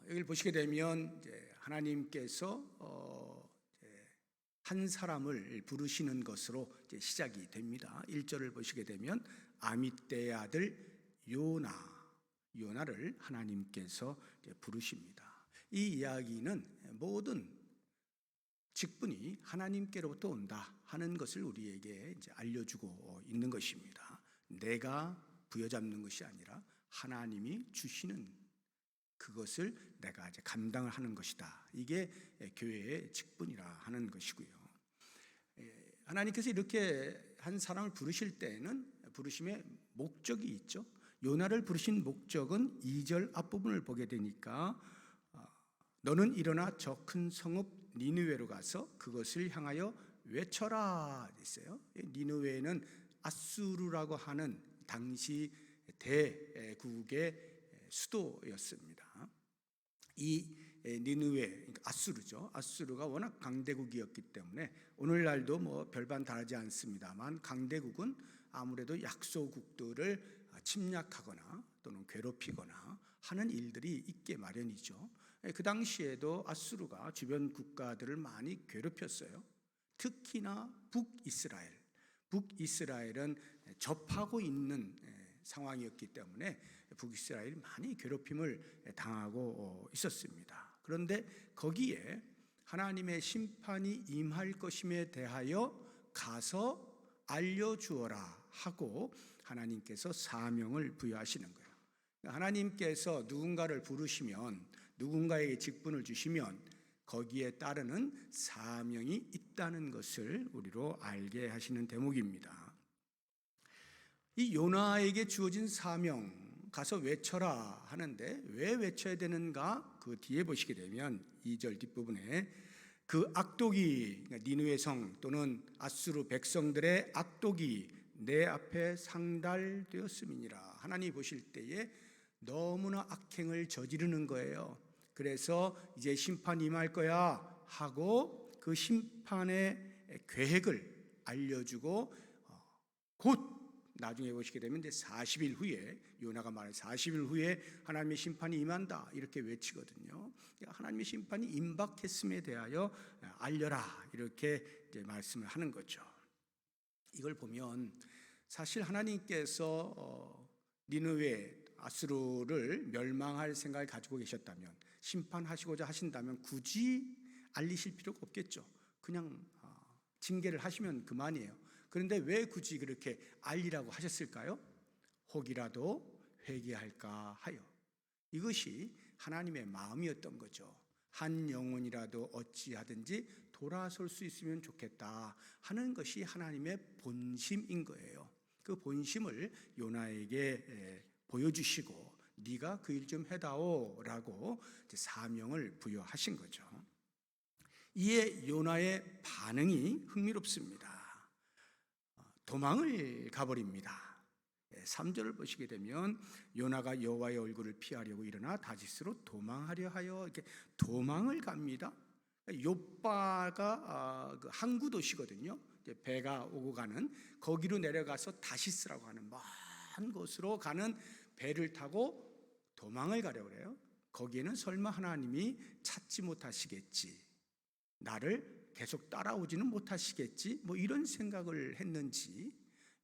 여기를 보시게 되면 이제 하나님께서 한 사람을 부르시는 것으로 이제 시작이 됩니다. 1절을 보시게 되면 아미떼의 아들 요나를 하나님께서 부르십니다. 이 이야기는 모든 직분이 하나님께로부터 온다 하는 것을 우리에게 이제 알려주고 있는 것입니다. 내가 부여잡는 것이 아니라 하나님이 주시는 그것을 내가 이제 감당을 하는 것이다. 이게 교회의 직분이라 하는 것이고요. 하나님께서 이렇게 한 사람을 부르실 때에는 부르심의 목적이 있죠. 요나를 부르신 목적은 2절 앞부분을 보게 되니까 너는 일어나 저 큰 성읍 니느웨로 가서 그것을 향하여 외쳐라 했어요. 니느웨는 아수르라고 하는 당시 대국의 수도였습니다. 이 니느웨, 그러니까 아수르죠. 아수르가 워낙 강대국이었기 때문에 오늘날도 뭐 별반 다르지 않습니다만 강대국은 아무래도 약소국들을 침략하거나 또는 괴롭히거나 하는 일들이 있게 마련이죠. 그 당시에도 아수르가 주변 국가들을 많이 괴롭혔어요. 특히나 북이스라엘은 접하고 있는 상황이었기 때문에 북이스라엘이 많이 괴롭힘을 당하고 있었습니다. 그런데 거기에 하나님의 심판이 임할 것임에 대하여 가서 알려주어라 하고 하나님께서 사명을 부여하시는 거예요. 하나님께서 누군가를 부르시면, 누군가에게 직분을 주시면 거기에 따르는 사명이 있다는 것을 우리로 알게 하시는 대목입니다. 이 요나에게 주어진 사명, 가서 외쳐라 하는데 왜 외쳐야 되는가? 그 뒤에 보시게 되면 2절 뒷부분에 그 악독이, 그러니까 니느웨 성 또는 아수르 백성들의 악독이 내 앞에 상달되었음이니라. 하나님 보실 때에 너무나 악행을 저지르는 거예요. 그래서 이제 심판이 임할 거야 하고 그 심판의 계획을 알려주고 곧 나중에 보시게 되면 이제 40일 후에, 요나가 말해 40일 후에 하나님의 심판이 임한다 이렇게 외치거든요. 하나님의 심판이 임박했음에 대하여 알려라 이렇게 이제 말씀을 하는 거죠. 이걸 보면 사실 하나님께서 니느웨 아수르를 멸망할 생각을 가지고 계셨다면, 심판하시고자 하신다면 굳이 알리실 필요가 없겠죠. 그냥 징계를 하시면 그만이에요. 그런데 왜 굳이 그렇게 알리라고 하셨을까요? 혹이라도 회개할까 하여. 이것이 하나님의 마음이었던 거죠. 한 영혼이라도 어찌하든지 돌아설 수 있으면 좋겠다 하는 것이 하나님의 본심인 거예요. 그 본심을 요나에게 보여주시고 네가 그 일 좀 해다오 라고 사명을 부여하신 거죠. 이에 요나의 반응이 흥미롭습니다. 도망을 가버립니다. 3절을 보시게 되면 요나가 여호와의 얼굴을 피하려고 일어나 다시스로 도망하려 하여 이렇게 도망을 갑니다. 욥바가 항구 도시거든요. 배가 오고 가는 거기로 내려가서 다시스라고 하는 먼 곳으로 가는 배를 타고 도망을 가려고 그래요. 거기에는 설마 하나님이 찾지 못하시겠지, 나를 계속 따라오지는 못하시겠지, 뭐 이런 생각을 했는지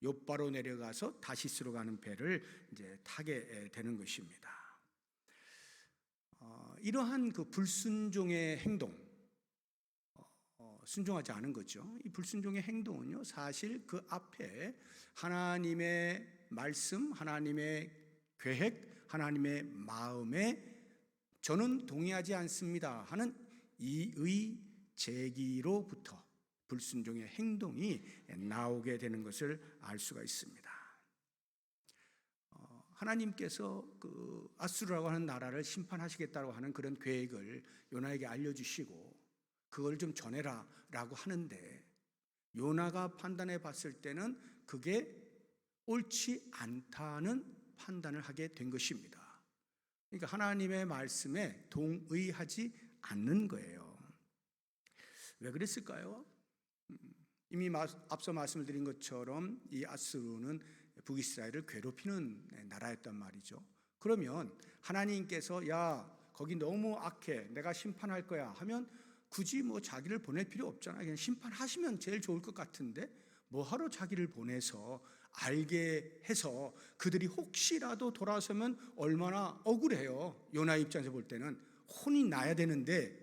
욥바로 내려가서 다시스로 가는 배를 이제 타게 되는 것입니다. 이러한 그 불순종의 행동, 순종하지 않은 거죠. 이 불순종의 행동은요, 사실 그 앞에 하나님의 말씀, 하나님의 계획, 하나님의 마음에 저는 동의하지 않습니다 하는 이의 제기로부터 불순종의 행동이 나오게 되는 것을 알 수가 있습니다. 하나님께서 그 아수르라고 하는 나라를 심판하시겠다고 하는 그런 계획을 요나에게 알려주시고 그걸 좀 전해라 라고 하는데, 요나가 판단해 봤을 때는 그게 옳지 않다는 판단을 하게 된 것입니다. 그러니까 하나님의 말씀에 동의하지 않는 거예요. 왜 그랬을까요? 이미 앞서 말씀을 드린 것처럼 이 아수르는 북이스라엘을 괴롭히는 나라였단 말이죠. 그러면 하나님께서 야 거기 너무 악해, 내가 심판할 거야 하면 굳이 뭐 자기를 보낼 필요 없잖아요. 그냥 심판하시면 제일 좋을 것 같은데 뭐하러 자기를 보내서 알게 해서 그들이 혹시라도 돌아서면 얼마나 억울해요. 요나 입장에서 볼 때는 혼이 나야 되는데,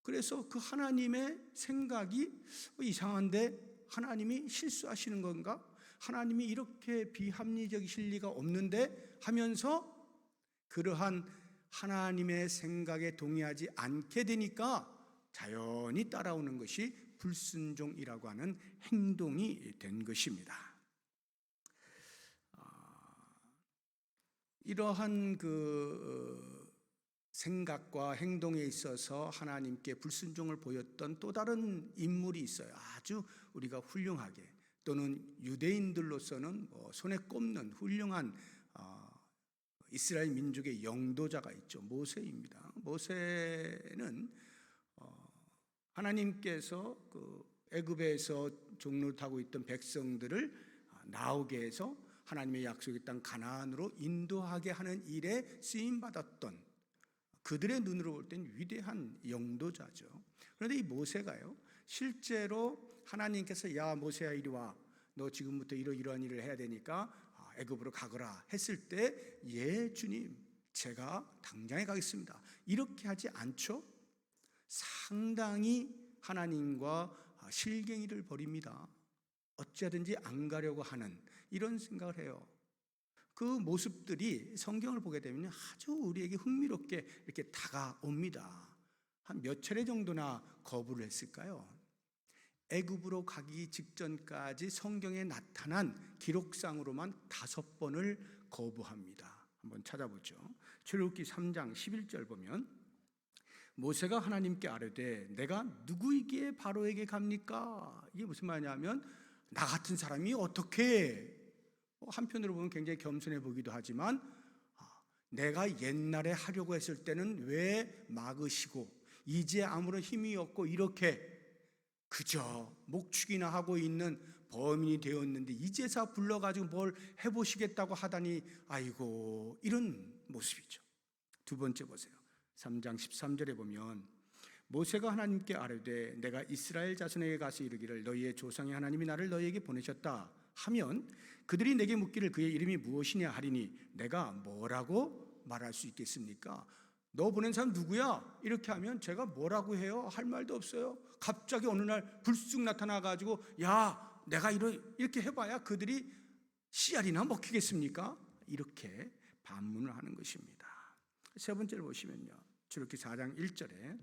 그래서 그 하나님의 생각이 이상한데 하나님이 실수하시는 건가? 하나님이 이렇게 비합리적이실 리가 없는데 하면서 그러한 하나님의 생각에 동의하지 않게 되니까 자연히 따라오는 것이 불순종이라고 하는 행동이 된 것입니다. 이러한 생각과 행동에 있어서 하나님께 불순종을 보였던 또 다른 인물이 있어요. 아주 우리가 훌륭하게, 또는 유대인들로서는 손에 꼽는 훌륭한 이스라엘 민족의 영도자가 있죠. 모세입니다. 모세는 하나님께서 애굽에서 종노릇하고 있던 백성들을 나오게 해서 하나님의 약속의 땅 가나안으로 인도하게 하는 일에 쓰임 받았던, 그들의 눈으로 볼 땐 위대한 영도자죠. 그런데 이 모세가요, 실제로 하나님께서 야 모세야 이리 와, 너 지금부터 이러이러한 일을 해야 되니까 애굽으로 가거라 했을 때 예 주님 제가 당장에 가겠습니다 이렇게 하지 않죠. 상당히 하나님과 실갱이를 벌입니다. 어찌하든지 안 가려고 하는 이런 생각을 해요. 그 모습들이 성경을 보게 되면 아주 우리에게 흥미롭게 이렇게 다가옵니다. 한 몇 차례 정도나 거부를 했을까요? 애굽으로 가기 직전까지 성경에 나타난 기록상으로만 5번을 거부합니다. 한번 찾아보죠. 출애굽기 3장 11절 보면 모세가 하나님께 아뢰되 내가 누구이기에 바로에게 갑니까? 이게 무슨 말이냐면 나 같은 사람이 어떻게, 한편으로 보면 굉장히 겸손해 보기도 하지만 내가 옛날에 하려고 했을 때는 왜 막으시고 이제 아무런 힘이 없고 이렇게 그저 목축이나 하고 있는 범인이 되었는데 이제서 불러가지고 뭘 해보시겠다고 하다니 아이고, 이런 모습이죠. 두 번째 보세요. 3장 13절에 보면 모세가 하나님께 아뢰되 내가 이스라엘 자손에게 가서 이르기를 너희의 조상의 하나님이 나를 너희에게 보내셨다 하면 그들이 내게 묻기를 그의 이름이 무엇이냐 하리니 내가 뭐라고 말할 수 있겠습니까? 너 보낸 사람 누구야? 이렇게 하면 제가 뭐라고 해요? 할 말도 없어요. 갑자기 어느 날 불쑥 나타나가지고 야 내가 이렇게 해봐야 그들이 씨알이나 먹히겠습니까? 이렇게 반문을 하는 것입니다. 세 번째를 보시면요, 출애굽기 4장 1절에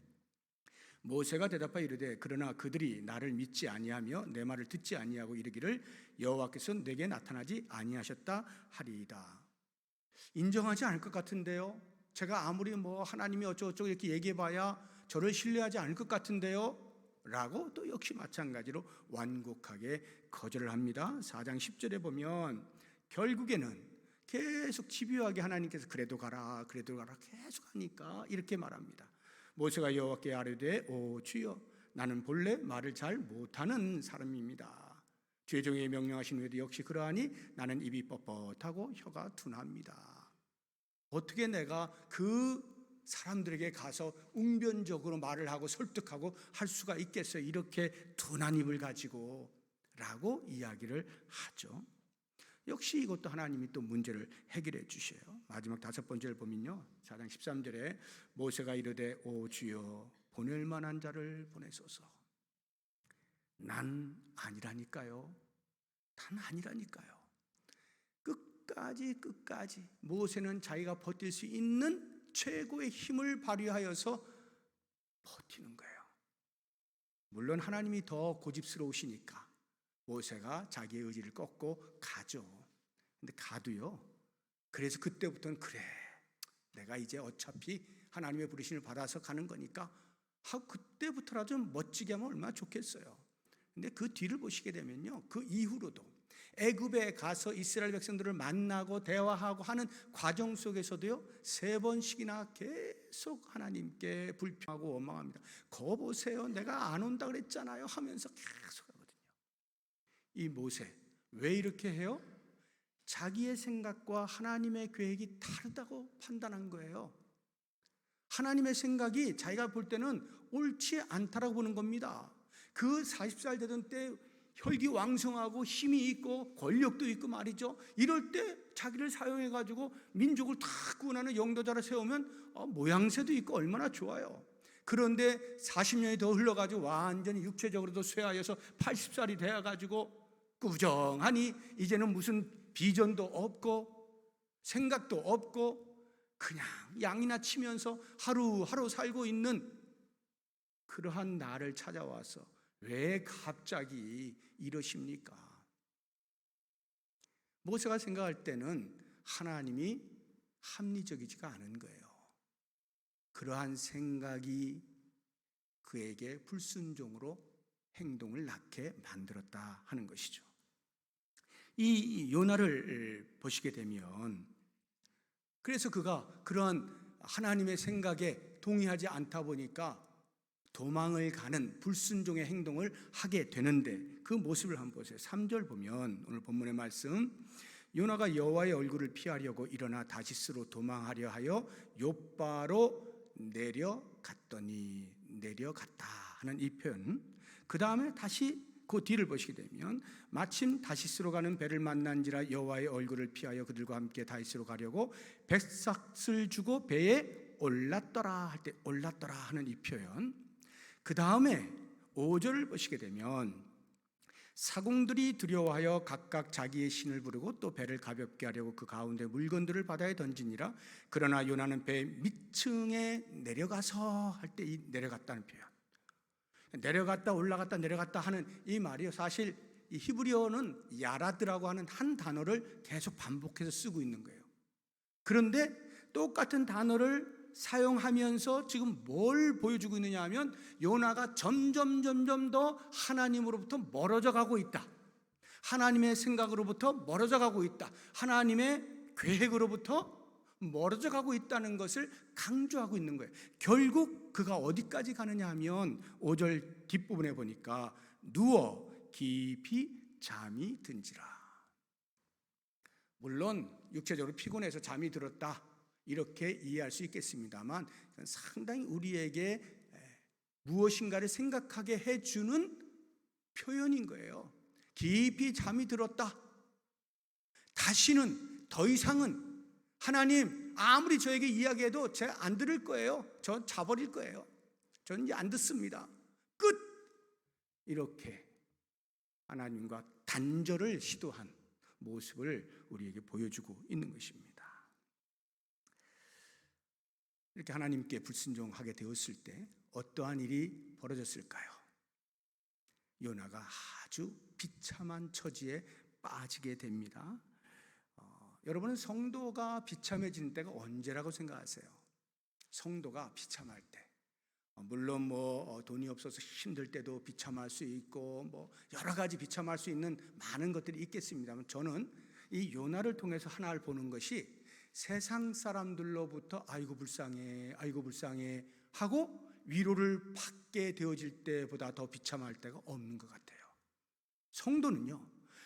모세가 대답하여 이르되 그러나 그들이 나를 믿지 아니하며 내 말을 듣지 아니하고 이르기를 여호와께서 내게 나타나지 아니하셨다 하리이다. 인정하지 않을 것 같은데요. 제가 아무리 하나님이 어쩌고저쩌고 이렇게 얘기해봐야 저를 신뢰하지 않을 것 같은데요 라고 또 역시 마찬가지로 완곡하게 거절을 합니다. 4장 10절에 보면 결국에는 계속 집요하게 하나님께서 그래도 가라 계속 하니까 이렇게 말합니다. 모세가 여호와께 아뢰되 오 주여 나는 본래 말을 잘 못하는 사람입니다. 주의 종에게 명령하신 후에도 역시 그러하니 나는 입이 뻣뻣하고 혀가 둔합니다. 어떻게 내가 그 사람들에게 가서 웅변적으로 말을 하고 설득하고 할 수가 있겠어요? 이렇게 둔한 입을 가지고 라고 이야기를 하죠. 역시 이것도 하나님이 또 문제를 해결해 주셔요. 마지막 5번째를 보면요, 4장 13절에 모세가 이르되 오 주여 보낼 만한 자를 보내소서. 난 아니라니까요. 끝까지 모세는 자기가 버틸 수 있는 최고의 힘을 발휘하여서 버티는 거예요. 물론 하나님이 더 고집스러우시니까 모세가 자기의 의지를 꺾고 가죠. 근데 가도요, 그래서 그때부터는 그래 내가 이제 어차피 하나님의 부르심을 받아서 가는 거니까 하고 그때부터라도 좀 멋지게 하면 얼마나 좋겠어요. 근데 그 뒤를 보시게 되면요, 그 이후로도 애굽에 가서 이스라엘 백성들을 만나고 대화하고 하는 과정 속에서도요 3번씩이나 계속 하나님께 불평하고 원망합니다. 거 보세요 내가 안 온다 그랬잖아요 하면서 계속 하거든요. 이 모세 왜 이렇게 해요? 자기의 생각과 하나님의 계획이 다르다고 판단한 거예요. 하나님의 생각이 자기가 볼 때는 옳지 않다라고 보는 겁니다. 그 40살 되던 때 혈기왕성하고 힘이 있고 권력도 있고 말이죠. 이럴 때 자기를 사용해가지고 민족을 다 구원하는 영도자를 세우면 모양새도 있고 얼마나 좋아요. 그런데 40년이 더 흘러가지고 완전히 육체적으로도 쇠하여서 80살이 되어가지고 꾸정하니 이제는 무슨 비전도 없고 생각도 없고 그냥 양이나 치면서 하루하루 살고 있는 그러한 나를 찾아와서 왜 갑자기 이러십니까? 모세가 생각할 때는 하나님이 합리적이지가 않은 거예요. 그러한 생각이 그에게 불순종으로 행동을 낳게 만들었다 하는 것이죠. 이 요나를 보시게 되면 그래서 그가 그러한 하나님의 생각에 동의하지 않다 보니까 도망을 가는 불순종의 행동을 하게 되는데 그 모습을 한번 보세요. 3절 보면 오늘 본문의 말씀, 요나가 여호와의 얼굴을 피하려고 일어나 다시스로 도망하려 하여 욥바로 내려갔다 하는 이 표현. 그 다음에 다시 그 뒤를 보시게 되면 마침 다시스로 가는 배를 만난지라 여호와의 얼굴을 피하여 그들과 함께 다시스로 가려고 백삭을 주고 배에 올랐더라 할 때 올랐더라 하는 이 표현. 그 다음에 5절을 보시게 되면 사공들이 두려워하여 각각 자기의 신을 부르고 또 배를 가볍게 하려고 그 가운데 물건들을 바다에 던지니라. 그러나 요나는 배 밑층에 내려가서 할 때 이 내려갔다는 표현, 내려갔다 올라갔다 내려갔다 하는 이 말이요, 사실 이 히브리어는 야라드라고 하는 한 단어를 계속 반복해서 쓰고 있는 거예요. 그런데 똑같은 단어를 사용하면서 지금 뭘 보여주고 있느냐 하면 요나가 점점 더 하나님으로부터 멀어져 가고 있다, 하나님의 생각으로부터 멀어져 가고 있다, 하나님의 계획으로부터 멀어져 가고 있다는 것을 강조하고 있는 거예요. 결국 그가 어디까지 가느냐 하면 5절 뒷부분에 보니까 누워 깊이 잠이 든지라. 물론 육체적으로 피곤해서 잠이 들었다 이렇게 이해할 수 있겠습니다만 상당히 우리에게 무엇인가를 생각하게 해주는 표현인 거예요. 깊이 잠이 들었다. 다시는 더 이상은 하나님 아무리 저에게 이야기해도 제가 안 들을 거예요. 전 자버릴 거예요. 전 이제 안 듣습니다. 끝! 이렇게 하나님과 단절을 시도한 모습을 우리에게 보여주고 있는 것입니다. 이렇게 하나님께 불순종하게 되었을 때 어떠한 일이 벌어졌을까요? 요나가 아주 비참한 처지에 빠지게 됩니다. 여러분은 성도가 비참해지는 때가 언제라고 생각하세요? 성도가 비참할 때, 물론 돈이 없어서 힘들 때도 비참할 수 있고 여러 가지 비참할 수 있는 많은 것들이 있겠습니다만 저는 이 요나를 통해서 하나를 보는 것이 세상 사람들로부터 아이고 불쌍해 하고 위로를 받게 되어질 때보다 더 비참할 때가 없는 것 같아요. 성도는요,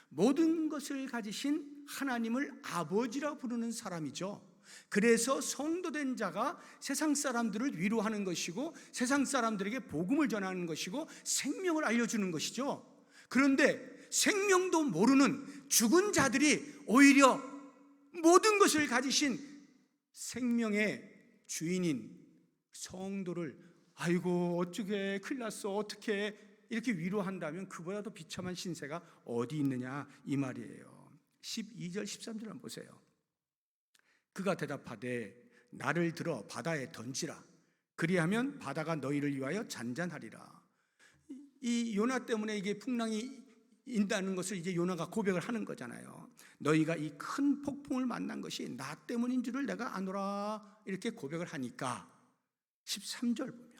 모든 것을 가지신 하나님을 아버지라 부르는 사람이죠. 그래서 성도된 자가 세상 사람들을 위로하는 것이고 세상 사람들에게 복음을 전하는 것이고 생명을 알려주는 것이죠. 그런데 생명도 모르는 죽은 자들이 오히려 모든 것을 가지신 생명의 주인인 성도를 아이고 어쩌게 큰일 났어 어떻게 이렇게 위로한다면 그보다 더 비참한 신세가 어디 있느냐 이 말이에요. 12절 13절 한번 보세요. 그가 대답하되 나를 들어 바다에 던지라. 그리하면 바다가 너희를 위하여 잔잔하리라. 이 요나 때문에 이게 풍랑이 인다는 것을 이제 요나가 고백을 하는 거잖아요. 너희가 이 큰 폭풍을 만난 것이 나 때문인 줄을 내가 아노라 이렇게 고백을 하니까 13절 보면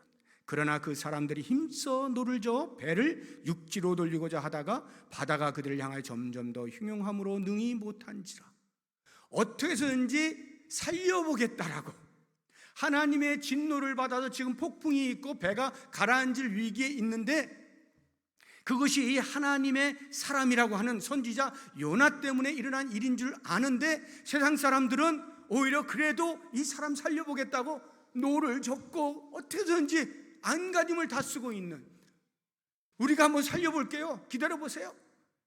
그러나 그 사람들이 힘써 노를 저어 배를 육지로 돌리고자 하다가 바다가 그들을 향하여 점점 더 흉용함으로 능히 못한지라. 어떻게 해서든지 살려보겠다라고 하나님의 진노를 받아서 지금 폭풍이 있고 배가 가라앉을 위기에 있는데 그것이 이 하나님의 사람이라고 하는 선지자 요나 때문에 일어난 일인 줄 아는데 세상 사람들은 오히려 그래도 이 사람 살려보겠다고 노를 젓고 어떻게든지 안간힘을 다 쓰고 있는, 우리가 한번 살려볼게요, 기다려보세요,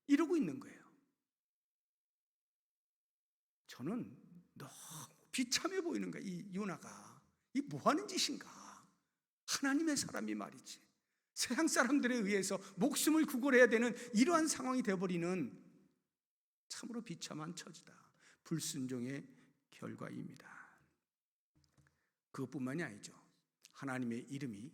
이러고 있는 거예요. 저는 너무 비참해 보이는 거예요. 이 요나가 이 뭐하는 짓인가. 하나님의 사람이 말이지 세상 사람들에 의해서 목숨을 구걸해야 되는 이러한 상황이 되어버리는 참으로 비참한 처지다. 불순종의 결과입니다. 그것뿐만이 아니죠. 하나님의 이름이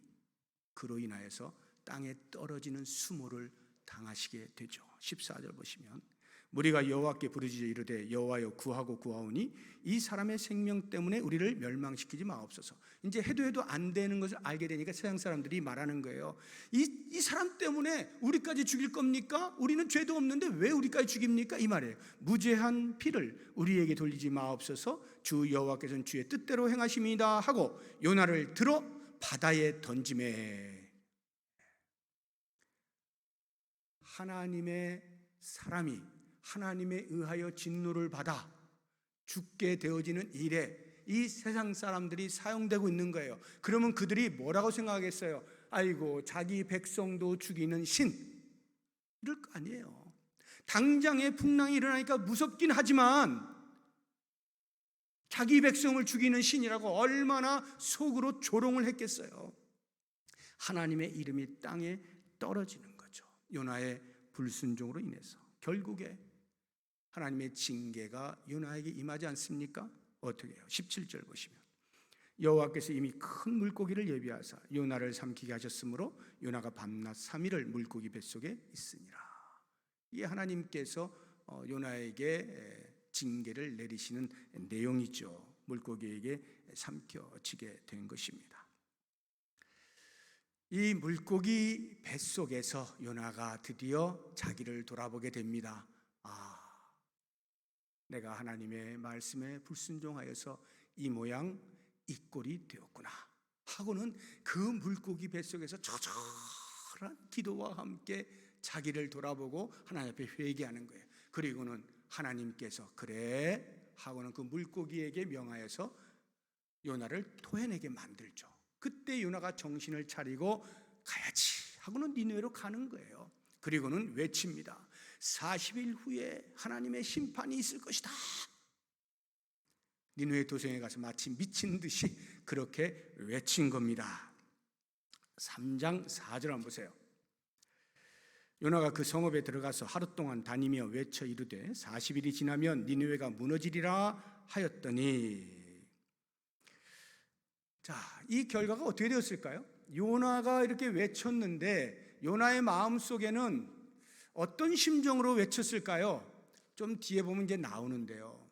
그로 인하여서 땅에 떨어지는 수모를 당하시게 되죠. 14절 보시면 무리가 여호와께 부르짖어 이르되 여호와여 구하고 구하오니 이 사람의 생명 때문에 우리를 멸망시키지 마옵소서. 이제 해도 안 되는 것을 알게 되니까 세상 사람들이 말하는 거예요. 이 사람 때문에 우리까지 죽일 겁니까? 우리는 죄도 없는데 왜 우리까지 죽입니까? 이 말이에요. 무죄한 피를 우리에게 돌리지 마옵소서. 주 여호와께서는 주의 뜻대로 행하심이다 하고 요나를 들어 바다에 던지매, 하나님의 사람이 하나님에 의하여 진노를 받아 죽게 되어지는 일에 이 세상 사람들이 사용되고 있는 거예요. 그러면 그들이 뭐라고 생각하겠어요? 아이고, 자기 백성도 죽이는 신, 이럴 거 아니에요. 당장에 풍랑이 일어나니까 무섭긴 하지만 자기 백성을 죽이는 신이라고 얼마나 속으로 조롱을 했겠어요. 하나님의 이름이 땅에 떨어지는 거죠. 요나의 불순종으로 인해서 결국에 하나님의 징계가 요나에게 임하지 않습니까? 어떻게 해요? 17절 보시면 여호와께서 이미 큰 물고기를 예비하사 요나를 삼키게 하셨으므로 요나가 밤낮 3일을 물고기 뱃속에 있으니라. 이게 하나님께서 요나에게 징계를 내리시는 내용이죠. 물고기에게 삼켜지게 된 것입니다. 이 물고기 뱃속에서 요나가 드디어 자기를 돌아보게 됩니다. 내가 하나님의 말씀에 불순종하여서 이 모양 이 꼴이 되었구나 하고는 그 물고기 뱃속에서 처절한 기도와 함께 자기를 돌아보고 하나님 앞에 회개하는 거예요. 그리고는 하나님께서 그래 하고는 그 물고기에게 명하여서 요나를 토해내게 만들죠. 그때 요나가 정신을 차리고 가야지 하고는 니느웨로 가는 거예요. 그리고는 외칩니다. 40일 후에 하나님의 심판이 있을 것이다. 니느웨 도성에 가서 마치 미친 듯이 그렇게 외친 겁니다. 3장 4절 한번 보세요. 요나가 그 성읍에 들어가서 하루 동안 다니며 외쳐 이르되 40일이 지나면 니느웨가 무너지리라 하였더니, 자, 이 결과가 어떻게 되었을까요? 요나가 이렇게 외쳤는데 요나의 마음속에는 어떤 심정으로 외쳤을까요? 좀 뒤에 보면 이제 나오는데요.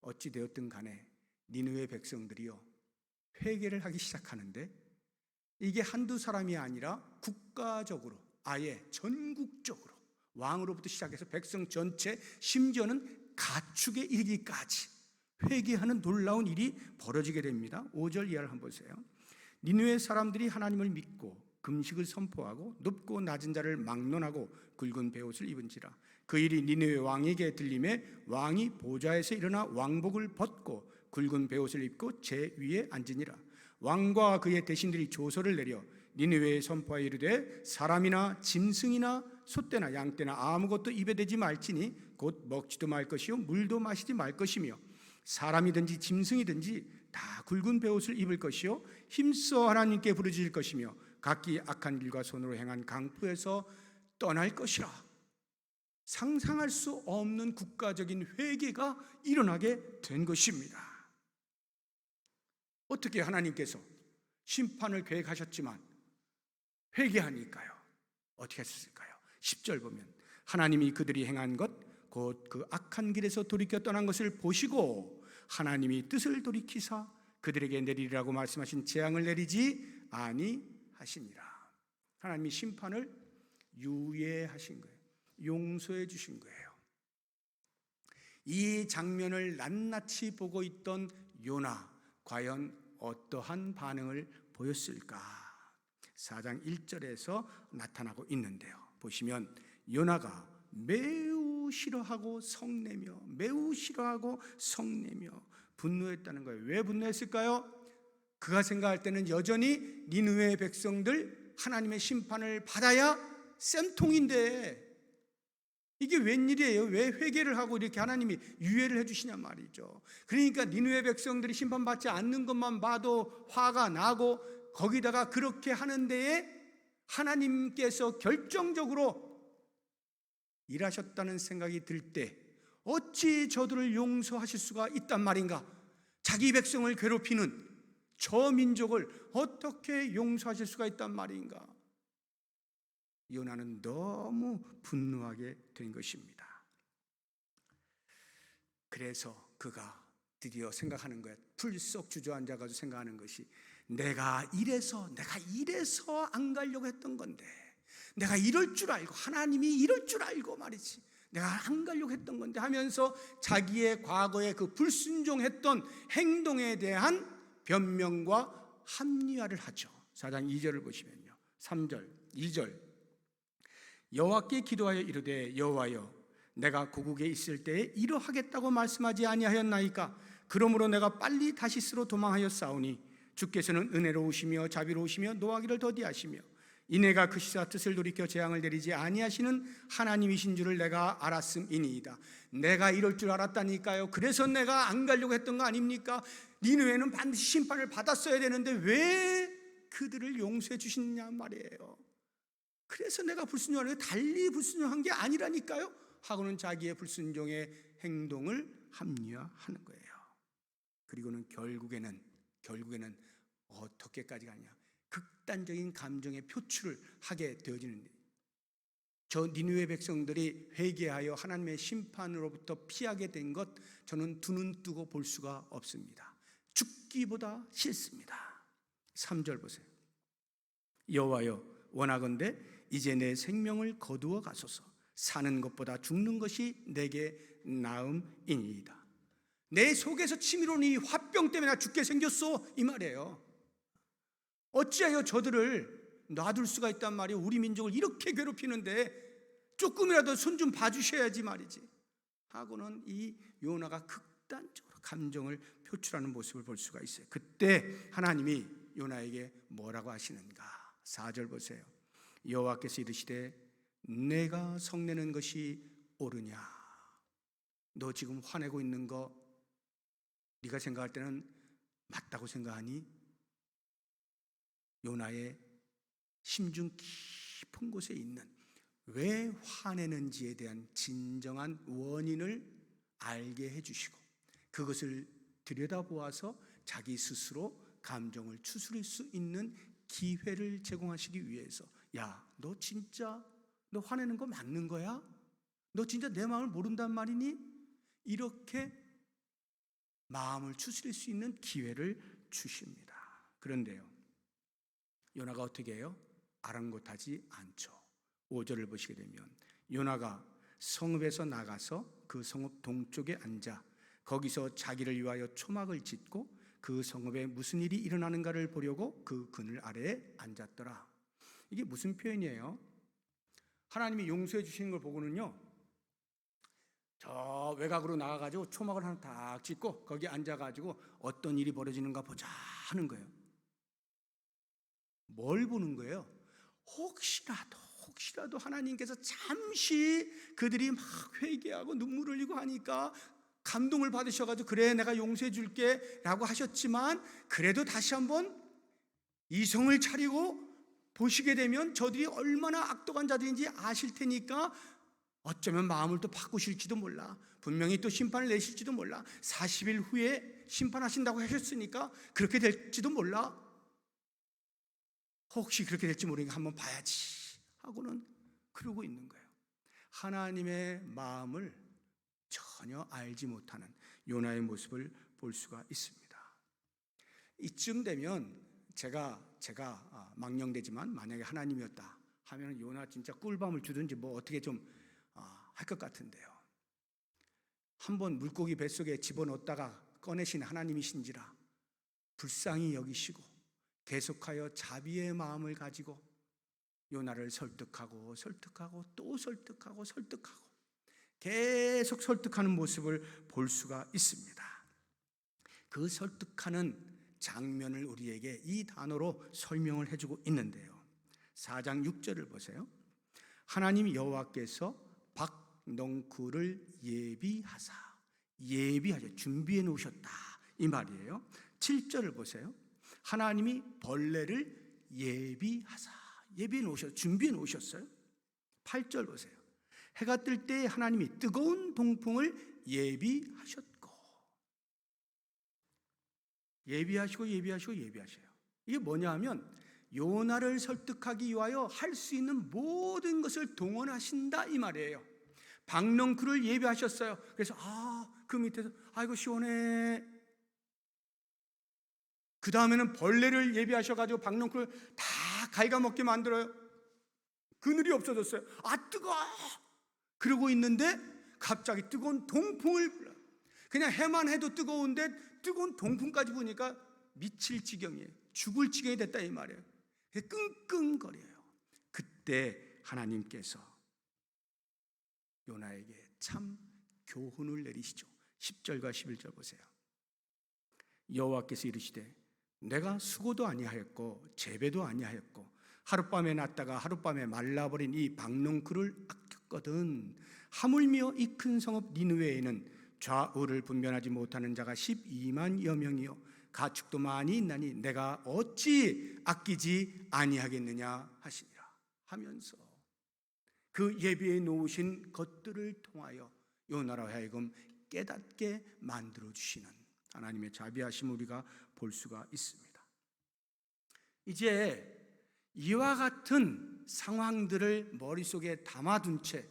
어찌 되었든 간에 니느웨 백성들이요 회개를 하기 시작하는데, 이게 한두 사람이 아니라 국가적으로 아예 전국적으로 왕으로부터 시작해서 백성 전체, 심지어는 가축에 이르기까지 회개하는 놀라운 일이 벌어지게 됩니다. 5절 이하를 한번 보세요. 니느웨 사람들이 하나님을 믿고 금식을 선포하고 높고 낮은 자를 막론하고 굵은 베옷을 입은지라. 그 일이 니느웨 왕에게 들림에 왕이 보좌에서 일어나 왕복을 벗고 굵은 베옷을 입고 제 위에 앉으니라. 왕과 그의 대신들이 조서를 내려 니느웨에 선포하여 이르되 사람이나 짐승이나 소떼나 양떼나 아무것도 입에 대지 말지니 곧 먹지도 말 것이요 물도 마시지 말 것이며 사람이든지 짐승이든지 다 굵은 베옷을 입을 것이요 힘써 하나님께 부르짖을 것이며 각기 악한 길과 손으로 행한 강포에서 떠날 것이라. 상상할 수 없는 국가적인 회개가 일어나게 된 것입니다. 어떻게 하나님께서 심판을 계획하셨지만 회개하니까요 어떻게 했을까요? 10절 보면 하나님이 그들이 행한 것 곧 그 악한 길에서 돌이켜 떠난 것을 보시고 하나님이 뜻을 돌이키사 그들에게 내리리라고 말씀하신 재앙을 내리지 아니하시니라. 하나님이 심판을 유예하신 거예요. 용서해 주신 거예요. 이 장면을 낱낱이 보고 있던 요나, 과연 어떠한 반응을 보였을까? 4장 1절에서 나타나고 있는데요. 보시면 요나가 매우 싫어하고 성내며 분노했다는 거예요. 왜 분노했을까요? 그가 생각할 때는 여전히 니느웨 백성들 하나님의 심판을 받아야 쌤통인데 이게 웬일이에요? 왜 회개를 하고 이렇게 하나님이 유예를 해주시냐 말이죠. 그러니까 니느웨 백성들이 심판받지 않는 것만 봐도 화가 나고, 거기다가 그렇게 하는 데에 하나님께서 결정적으로 일하셨다는 생각이 들 때 어찌 저들을 용서하실 수가 있단 말인가? 자기 백성을 괴롭히는 저 민족을 어떻게 용서하실 수가 있단 말인가? 요나는 너무 분노하게 된 것입니다. 그래서 그가 드디어 생각하는 거야. 풀썩 주저앉아가지고 생각하는 것이, 내가 이래서 안 가려고 했던 건데, 내가 이럴 줄 알고, 하나님이 이럴 줄 알고 말이지, 내가 안 가려고 했던 건데 하면서 자기의 과거의 그 불순종했던 행동에 대한 변명과 합리화를 하죠. 4장 2절을 보시면요, 3절, 2절, 여호와께 기도하여 이르되, 여호와여, 내가 고국에 있을 때에 이러하겠다고 말씀하지 아니하였나이까? 그러므로 내가 빨리 다시스로 도망하여 싸우니 주께서는 은혜로우시며 자비로우시며 노하기를 더디하시며 이내가 그 시사 뜻을 돌이켜 재앙을 내리지 아니하시는 하나님이신 줄을 내가 알았음이니이다. 내가 이럴 줄 알았다니까요. 그래서 내가 안 가려고 했던 거 아닙니까? 니느웨는 반드시 심판을 받았어야 되는데 왜 그들을 용서해 주시느냐 말이에요. 그래서 내가 불순종하는 게 달리 불순종한 게 아니라니까요 하고는 자기의 불순종의 행동을 합리화하는 거예요. 그리고는 결국에는 어떻게까지 가냐, 극단적인 감정의 표출을 하게 되어지는데, 저 니느웨 백성들이 회개하여 하나님의 심판으로부터 피하게 된 것, 저는 두 눈 뜨고 볼 수가 없습니다. 죽기보다 싫습니다. 3절 보세요. 여호와여, 원하건대 이제 내 생명을 거두어 가소서. 사는 것보다 죽는 것이 내게 나음이니이다. 내 속에서 치밀어오는 이 화병 때문에 나 죽게 생겼어, 이 말이에요. 어찌하여 저들을 놔둘 수가 있단 말이에요. 우리 민족을 이렇게 괴롭히는데 조금이라도 손 좀 봐주셔야지 말이지 하고는 이 요나가 극단적으로 감정을 표출하는 모습을 볼 수가 있어요. 그때 하나님이 요나에게 뭐라고 하시는가? 4절 보세요. 여호와께서 이르시되, 내가 성내는 것이 옳으냐? 너 지금 화내고 있는 거 네가 생각할 때는 맞다고 생각하니? 요나의 심중 깊은 곳에 있는 왜 화내는지에 대한 진정한 원인을 알게 해주시고, 그것을 들여다보아서 자기 스스로 감정을 추스릴 수 있는 기회를 제공하시기 위해서, 야, 너 진짜 너 화내는 거 맞는 거야? 너 진짜 내 마음을 모른단 말이니? 이렇게 마음을 추스릴 수 있는 기회를 주십니다. 그런데요, 요나가 어떻게 해요? 아랑곳하지 않죠. 5절을 보시게 되면, 요나가 성읍에서 나가서 그 성읍 동쪽에 앉아 거기서 자기를 위하여 초막을 짓고 그 성읍에 무슨 일이 일어나는가를 보려고 그 그늘 아래에 앉았더라. 이게 무슨 표현이에요? 하나님이 용서해 주시는 걸 보고는요, 저 외곽으로 나가가지고 초막을 하나 딱 짓고 거기 앉아가지고 어떤 일이 벌어지는가 보자 하는 거예요. 뭘 보는 거예요? 혹시라도 하나님께서 잠시 그들이 막 회개하고 눈물 흘리고 하니까 감동을 받으셔가지고, 그래 내가 용서해 줄게 라고 하셨지만, 그래도 다시 한번 이성을 차리고 보시게 되면 저들이 얼마나 악독한 자들인지 아실 테니까 어쩌면 마음을 또 바꾸실지도 몰라. 분명히 또 심판을 내실지도 몰라. 40일 후에 심판하신다고 하셨으니까 그렇게 될지도 몰라. 혹시 그렇게 될지 모르니까 한번 봐야지 하고는 그러고 있는 거예요. 하나님의 마음을 전혀 알지 못하는 요나의 모습을 볼 수가 있습니다. 이쯤 되면 제가 망령되지만 만약에 하나님이었다 하면 요나 진짜 꿀밤을 주든지 뭐 어떻게 좀 할 것 같은데요. 한번 물고기 뱃속에 집어넣었다가 꺼내신 하나님이신지라 불쌍히 여기시고 계속하여 자비의 마음을 가지고 요나를 설득하고 또 설득하고 계속 설득하는 모습을 볼 수가 있습니다. 그 설득하는 장면을 우리에게 이 단어로 설명을 해주고 있는데요. 4장 6절을 보세요. 하나님 여호와께서 박넝쿨을 예비하사, 준비해 놓으셨다, 이 말이에요. 7절을 보세요. 하나님이 벌레를 예비하사, 예비해 놓으셨어요. 준비해 놓으셨어요. 8절 보세요. 해가 뜰 때 하나님이 뜨거운 동풍을 예비하셨고, 예비하시고 예비하셔요. 이게 뭐냐 하면 요나를 설득하기 위하여 할 수 있는 모든 것을 동원하신다, 이 말이에요. 박넝쿨을 예비하셨어요. 그래서 그 밑에서 아이고 시원해. 그 다음에는 벌레를 예비하셔가지고 박넝쿨을 다 갉아먹게 만들어요. 그늘이 없어졌어요. 뜨거워. 그러고 있는데 갑자기 뜨거운 동풍을 불어요. 그냥 해만 해도 뜨거운데 뜨거운 동풍까지 부니까 미칠 지경이에요. 죽을 지경이 됐다, 이 말이에요. 끙끙거려요. 그때 하나님께서 요나에게 참 교훈을 내리시죠. 10절과 11절 보세요. 여호와께서 이르시되 내가 수고도 아니하였고 재배도 아니하였고 하룻밤에 났다가 하룻밤에 말라버린 이 박넝쿨을 아꼈거든. 하물며 이 큰 성읍 니느웨에는 좌우를 분별하지 못하는 자가 12만여 명이요 가축도 많이 있나니 내가 어찌 아끼지 아니하겠느냐 하시니라 하면서 그 예비해 놓으신 것들을 통하여 요나로 하여금 깨닫게 만들어주시는 하나님의 자비하심을 우리가 볼 수가 있습니다. 이제 이와 같은 상황들을 머릿속에 담아둔 채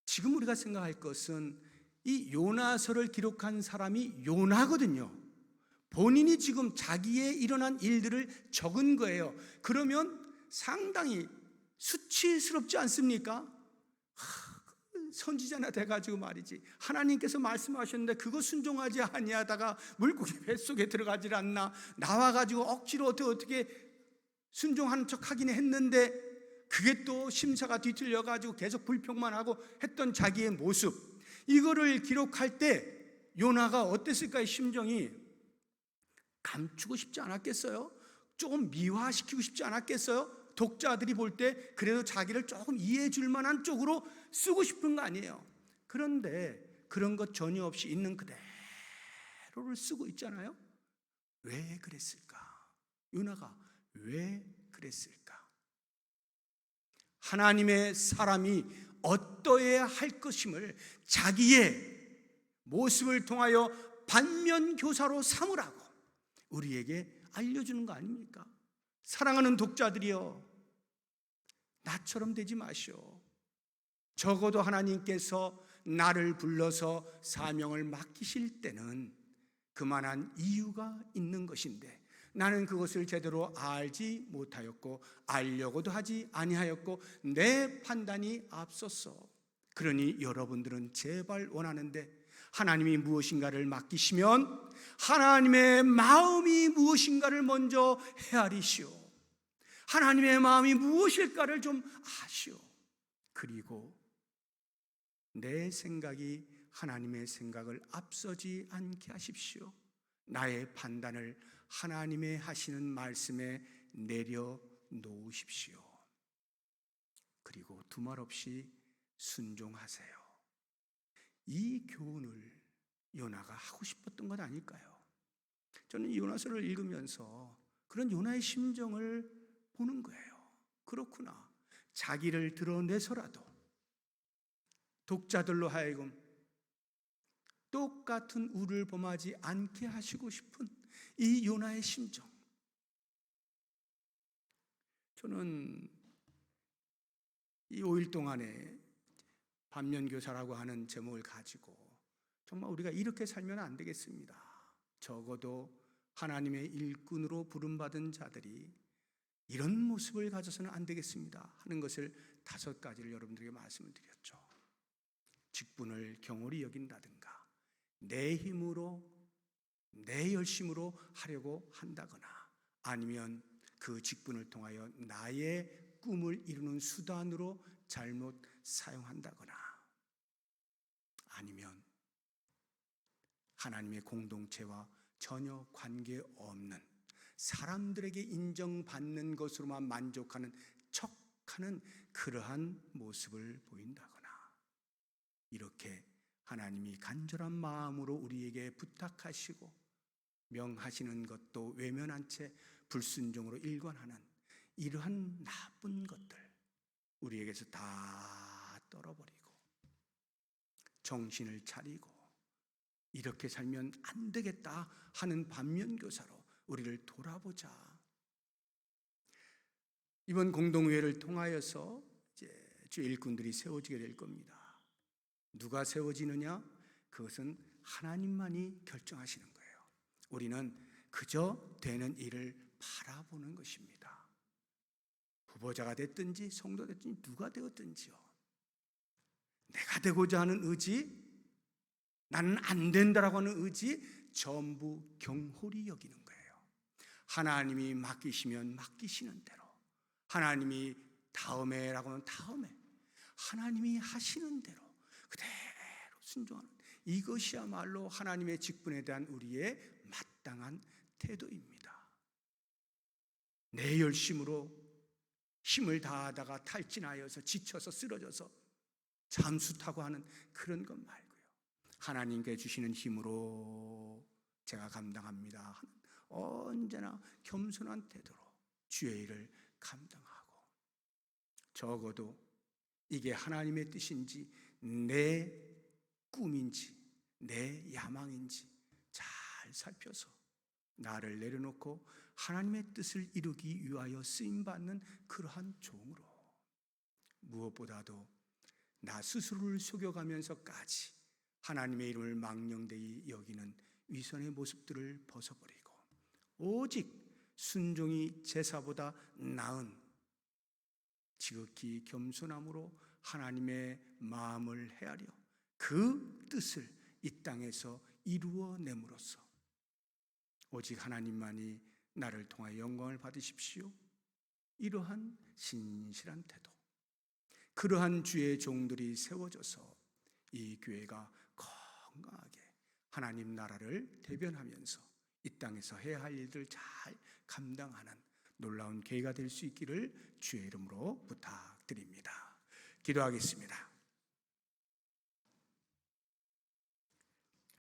지금 우리가 생각할 것은 이 요나서를 기록한 사람이 요나거든요. 본인이 지금 자기의 일어난 일들을 적은 거예요. 그러면 상당히 수치스럽지 않습니까? 선지자나 돼가지고 말이지, 하나님께서 말씀하셨는데 그거 순종하지 아니하다가 물고기 뱃속에 들어가질 않나, 나와가지고 억지로 어떻게 순종하는 척 하긴 했는데 그게 또 심사가 뒤틀려가지고 계속 불평만 하고 했던 자기의 모습, 이거를 기록할 때 요나가 어땠을까요? 심정이 감추고 싶지 않았겠어요? 조금 미화시키고 싶지 않았겠어요? 독자들이 볼 때 그래도 자기를 조금 이해해 줄 만한 쪽으로 쓰고 싶은 거 아니에요. 그런데 그런 것 전혀 없이 있는 그대로를 쓰고 있잖아요. 왜 그랬을까? 요나가 왜 그랬을까? 하나님의 사람이 어떠해야 할 것임을 자기의 모습을 통하여 반면교사로 삼으라고 우리에게 알려주는 거 아닙니까? 사랑하는 독자들이여, 나처럼 되지 마시오. 적어도 하나님께서 나를 불러서 사명을 맡기실 때는 그만한 이유가 있는 것인데 나는 그것을 제대로 알지 못하였고 알려고도 하지 아니하였고 내 판단이 앞섰어. 그러니 여러분들은 제발 원하는데 하나님이 무엇인가를 맡기시면 하나님의 마음이 무엇인가를 먼저 헤아리시오. 하나님의 마음이 무엇일까를 좀 아시오. 그리고 내 생각이 하나님의 생각을 앞서지 않게 하십시오. 나의 판단을 하나님의 하시는 말씀에 내려놓으십시오. 그리고 두말 없이 순종하세요. 이 교훈을 요나가 하고 싶었던 것 아닐까요? 저는 이 요나서를 읽으면서 그런 요나의 심정을 보는 거예요. 그렇구나. 자기를 드러내서라도 독자들로 하여금 똑같은 우를 범하지 않게 하시고 싶은 이 요나의 심정. 저는 이 5일 동안에 반면교사라고 하는 제목을 가지고 정말 우리가 이렇게 살면 안 되겠습니다. 적어도 하나님의 일꾼으로 부름받은 자들이 이런 모습을 가져서는 안 되겠습니다 하는 것을 5가지를 여러분들에게 말씀을 드렸죠. 직분을 경홀히 여긴다든가, 내 힘으로 내 열심으로 하려고 한다거나, 아니면 그 직분을 통하여 나의 꿈을 이루는 수단으로 잘못 사용한다거나, 아니면 하나님의 공동체와 전혀 관계없는, 사람들에게 인정받는 것으로만 만족하는 척하는 그러한 모습을 보인다거나, 이렇게 하나님이 간절한 마음으로 우리에게 부탁하시고 명하시는 것도 외면한 채 불순종으로 일관하는 이러한 나쁜 것들, 우리에게서 다 떨어버리고 정신을 차리고 이렇게 살면 안 되겠다 하는 반면교사로 우리를 돌아보자. 이번 공동회를 통하여서 이제 주의 일꾼들이 세워지게 될 겁니다. 누가 세워지느냐? 그것은 하나님만이 결정하시는 거예요. 우리는 그저 되는 일을 바라보는 것입니다. 후보자가 됐든지 성도 됐든지 누가 되었든지요, 내가 되고자 하는 의지, 나는 안 된다라고 하는 의지 전부 경홀히 여기는 거예요. 하나님이 맡기시면 맡기시는 대로, 하나님이 다음에라고 하면 다음에, 하나님이 하시는 대로 그대로 순종하는, 이것이야말로 하나님의 직분에 대한 우리의 마땅한 태도입니다. 내 열심으로 힘을 다하다가 탈진하여서 지쳐서 쓰러져서 잠수 타고 하는 그런 것 말고요, 하나님께 주시는 힘으로 제가 감당합니다 하는 언제나 겸손한 태도로 주의 일을 감당하고, 적어도 이게 하나님의 뜻인지 내 꿈인지 내 야망인지 잘 살펴서 나를 내려놓고 하나님의 뜻을 이루기 위하여 쓰임받는 그러한 종으로, 무엇보다도 나 스스로를 속여가면서까지 하나님의 이름을 망령되이 여기는 위선의 모습들을 벗어버리고 오직 순종이 제사보다 나은 지극히 겸손함으로 하나님의 마음을 헤아려 그 뜻을 이 땅에서 이루어냄으로써 오직 하나님만이 나를 통하여 영광을 받으십시오, 이러한 신실한 태도, 그러한 주의 종들이 세워져서 이 교회가 건강하게 하나님 나라를 대변하면서 이 땅에서 해야 할 일들 잘 감당하는 놀라운 교회가 될 수 있기를 주의 이름으로 부탁드립니다. 기도하겠습니다.